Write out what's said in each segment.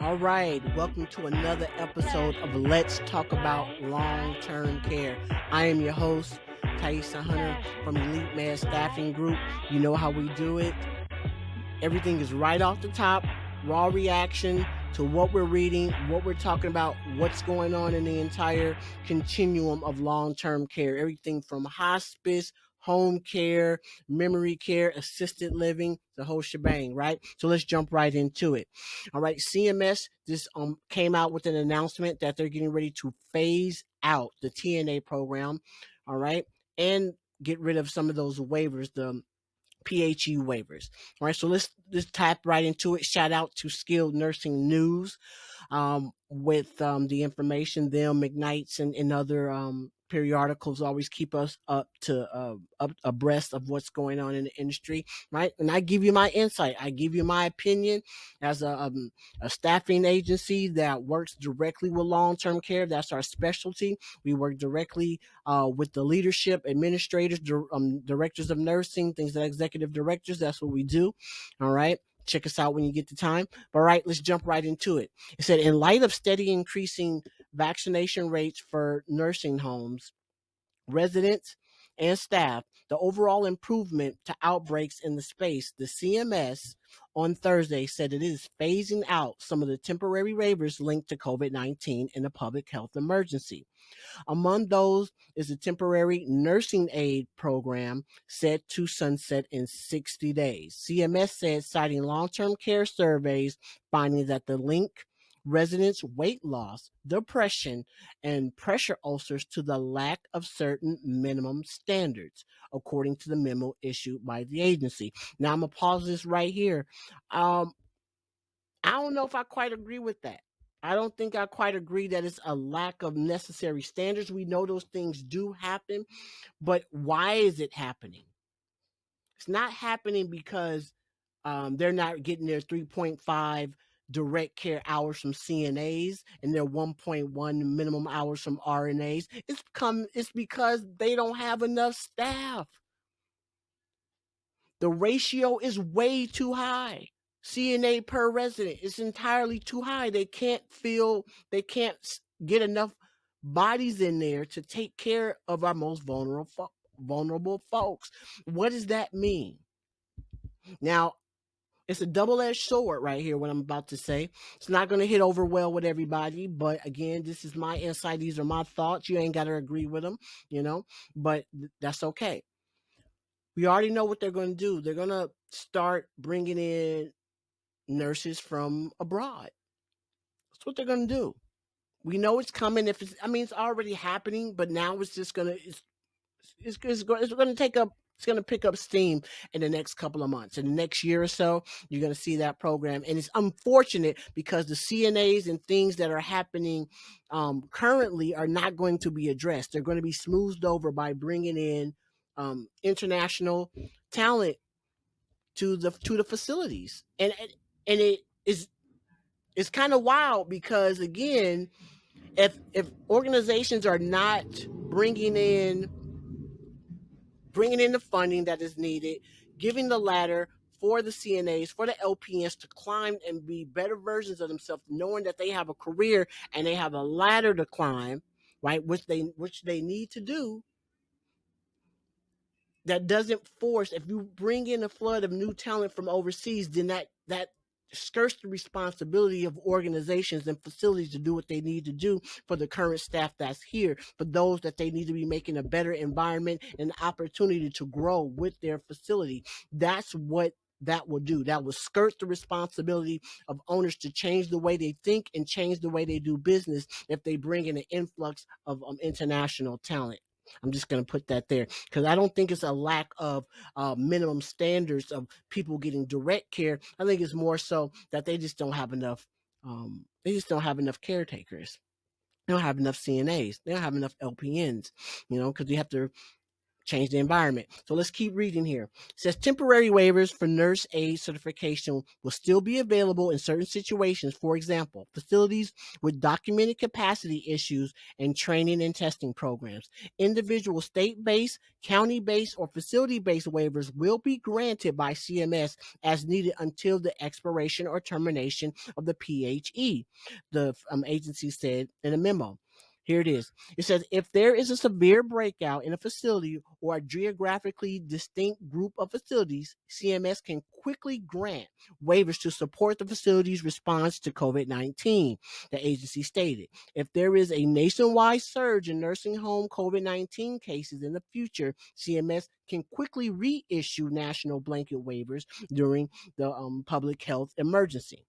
All right, welcome to another episode of Let's Talk About Long-Term Care. I am your host, Thaisa Hunter from Elite Med Staffing Group. You know how we do it. Everything is right off the top, raw reaction to what we're reading, what we're talking about, what's going on in the entire continuum of long-term care. Everything from hospice, home care, memory care, assisted living, the whole shebang, right? So let's jump right into it. All right, CMS just came out with an announcement that they're getting ready to phase out the TNA program, all right, and get rid of some of those waivers, the PHE waivers. All right, so let's just tap right into it. Shout out to Skilled Nursing News with the information. Them, McKnight's, and other periodicals always keep us up abreast of what's going on in the industry, right? And I give you my insight. I give you my opinion as a staffing agency that works directly with long-term care. That's our specialty. We work directly with the leadership, administrators, directors of nursing, things like executive directors. That's what we do. All right. Check us out when you get the time. But all right, let's jump right into it. It said, in light of steady increasing vaccination rates for nursing homes, residents, and staff, the overall improvement to outbreaks in the space, the CMS on Thursday said it is phasing out some of the temporary waivers linked to COVID-19 in a public health emergency. Among those is a temporary nursing aid program set to sunset in 60 days. CMS said, citing long-term care surveys finding that the link residents' weight loss, depression, and pressure ulcers to the lack of certain minimum standards, according to the memo issued by the agency. Now, I'm going to pause this right here. Um, I don't know if I quite agree with that. I don't think I quite agree that it's a lack of necessary standards. We know those things do happen, but why is it happening? It's not happening because they're not getting their 3.5 direct care hours from CNAs and their 1.1 minimum hours from RNAs. It's because they don't have enough staff. The ratio is way too high. CNA per resident is entirely too high. They can't get enough bodies in there to take care of our most vulnerable folks. What does that mean? Now, it's a double-edged sword right here, what I'm about to say. It's not going to hit over well with everybody, but again, this is my insight. These are my thoughts. You ain't got to agree with them, but that's okay. We already know what they're going to do. They're going to start bringing in nurses from abroad. That's what they're going to do. We know it's coming. It's already happening, but now it's just going to, it's going to take up, it's going to pick up steam in the next couple of months. In the next year or so, you're going to see that program. And it's unfortunate because the CNAs and things that are happening currently are not going to be addressed. They're going to be smoothed over by bringing in international talent to the facilities. And it is, it's kind of wild because, again, if organizations are not bringing in the funding that is needed, giving the ladder for the CNAs, for the LPNs to climb and be better versions of themselves, knowing that they have a career and they have a ladder to climb, right, which they need to do. That doesn't force. If you bring in a flood of new talent from overseas, then that skirts the responsibility of organizations and facilities to do what they need to do for the current staff that's here, for those that they need to be making a better environment and opportunity to grow with their facility. That's what that will do. That will skirt the responsibility of owners to change the way they think and change the way they do business if they bring in an influx of international talent. I'm just going to put that there because I don't think it's a lack of minimum standards of people getting direct care. I think it's more so that they just don't have enough. They just don't have enough caretakers. They don't have enough CNAs. They don't have enough LPNs. Because you have to change the environment. So let's keep reading here. It says temporary waivers for nurse aid certification will still be available in certain situations. For example, facilities with documented capacity issues and training and testing programs. Individual state-based, county-based, or facility-based waivers will be granted by CMS as needed until the expiration or termination of the PHE, the agency said in a memo. Here it is. It says if there is a severe breakout in a facility or a geographically distinct group of facilities, CMS can quickly grant waivers to support the facility's response to COVID-19, the agency stated. If there is a nationwide surge in nursing home COVID-19 cases in the future, CMS can quickly reissue national blanket waivers during the public health emergency.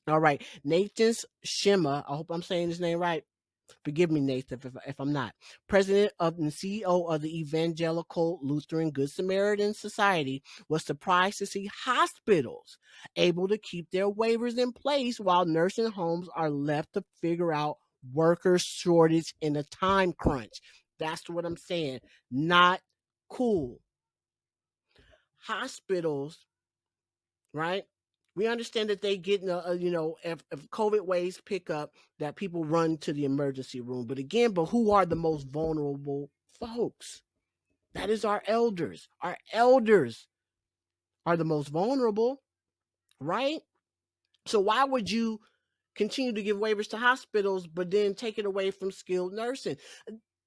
All right, Nathan Shima, I hope I'm saying his name right. Forgive me, Nathan, if I'm not. President and CEO of the Evangelical Lutheran Good Samaritan Society was surprised to see hospitals able to keep their waivers in place while nursing homes are left to figure out worker shortage in a time crunch. That's what I'm saying. Not cool. Hospitals, right? We understand that they get, if COVID waves pick up, that people run to the emergency room. But again, who are the most vulnerable folks? That is our elders. Our elders are the most vulnerable, right? So why would you continue to give waivers to hospitals, but then take it away from skilled nursing?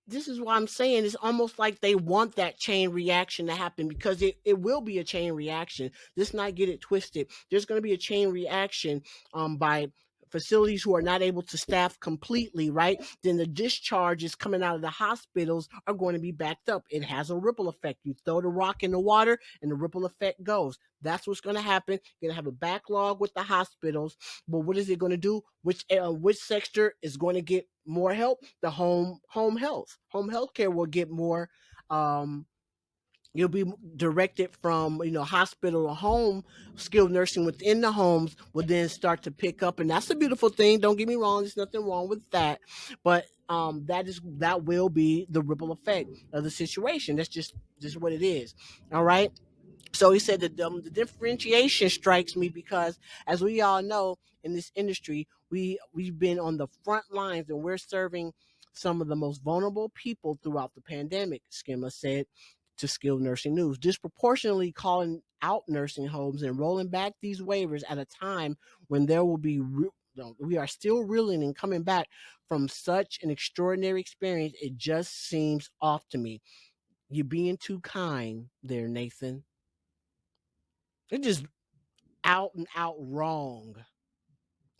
This is why I'm saying it's almost like they want that chain reaction to happen, because it will be a chain reaction. Let's not get it twisted. There's going to be a chain reaction by facilities who are not able to staff completely, right? Then the discharges coming out of the hospitals are going to be backed up. It has a ripple effect. You throw the rock in the water and the ripple effect goes. That's what's going to happen. You're going to have a backlog with the hospitals, but what is it going to do? Which sector is going to get more help? The home health. Home health care will get more. You'll be directed from hospital to home. Skilled nursing within the homes will then start to pick up, and that's a beautiful thing. Don't get me wrong, there's nothing wrong with that, but that will be the ripple effect of the situation. That's just what it is. All right. So he said that the differentiation strikes me because, as we all know, in this industry, we've been on the front lines and we're serving some of the most vulnerable people throughout the pandemic, Schema said to Skilled Nursing News, disproportionately calling out nursing homes and rolling back these waivers at a time when there will be we are still reeling and coming back from such an extraordinary experience. It just seems off to me. You're being too kind there, Nathan. It's just out and out wrong.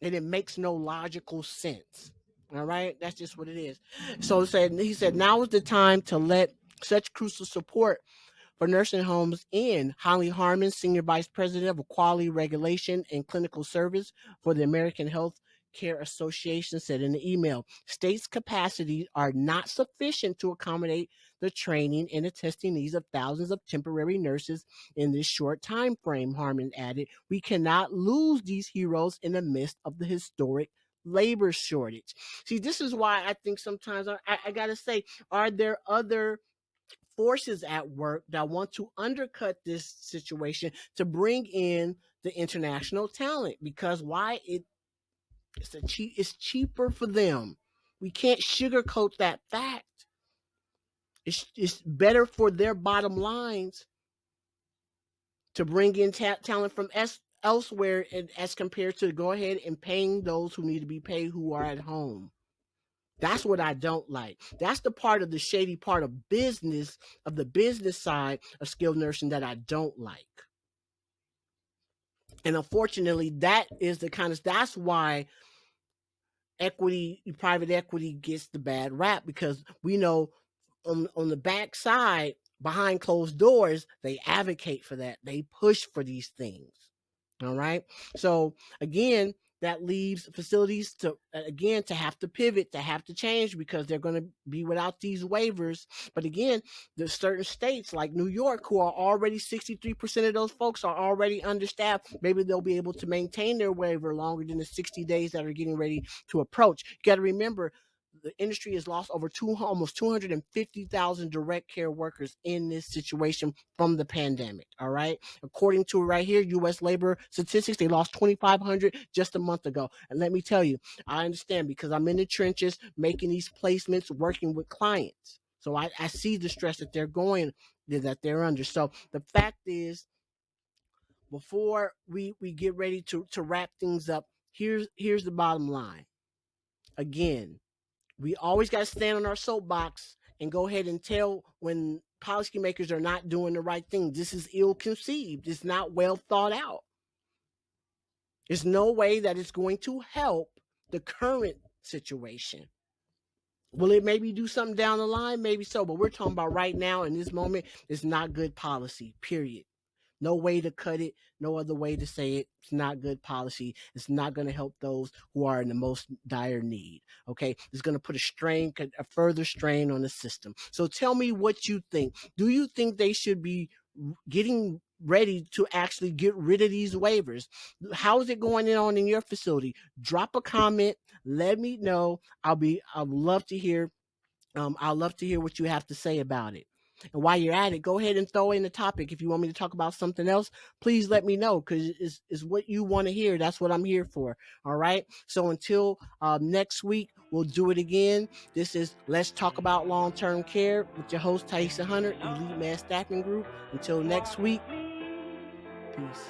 And it makes no logical sense. All right? That's just what it is. So he said, now is the time to let such crucial support for nursing homes in. Holly Harmon, Senior Vice President of Quality Regulation and Clinical Service for the American Health Care Association, said in the email, states' capacities are not sufficient to accommodate the training and the testing needs of thousands of temporary nurses in this short time frame. Harmon added, we cannot lose these heroes in the midst of the historic labor shortage. See, this is why I think sometimes I gotta say, are there other forces at work that want to undercut this situation to bring in the international talent? Because why? It's cheaper for them. We can't sugarcoat that fact. It's better for their bottom lines to bring in talent from elsewhere, as compared to go ahead and paying those who need to be paid who are at home. That's what I don't like. That's the part of the shady part of business, of the business side of skilled nursing, that I don't like. And unfortunately, that's why private equity gets the bad rap, because we know on the back side, behind closed doors, they advocate for that. They push for these things. All right. So again, that leaves facilities to have to pivot, to have to change, because they're going to be without these waivers. But again, there's certain states like New York who are already 63% of those folks are already understaffed. Maybe they'll be able to maintain their waiver longer than the 60 days that are getting ready to approach. You got to remember, the industry has lost over almost 250,000 direct care workers in this situation from the pandemic. All right. According to right here, U.S. labor statistics, they lost 2,500 just a month ago. And let me tell you, I understand because I'm in the trenches making these placements, working with clients. So I see the stress that they're under. So the fact is, before we get ready to wrap things up, here's the bottom line. Again, we always got to stand on our soapbox and go ahead and tell when policymakers are not doing the right thing. This is ill conceived. It's not well thought out. There's no way that it's going to help the current situation. Will it maybe do something down the line? Maybe so. But we're talking about right now in this moment, it's not good policy, period. No way to cut it, no other way to say it. It's not good policy. It's not going to help those who are in the most dire need. Okay, it's going to put a further strain on the system. So tell me what you think. Do you think they should be getting ready to actually get rid of these waivers? How is it going on in your facility? Drop a comment. Let me know. I'd love to hear. I'd love to hear what you have to say about it. And while you're at it, go ahead and throw in the topic. If you want me to talk about something else, please let me know, because it's what you want to hear. That's what I'm here for. All right. So until next week, we'll do it again. This is Let's Talk About Long-Term Care with your host, Taisha Hunter, Elite Med Staffing Group. Until next week, peace.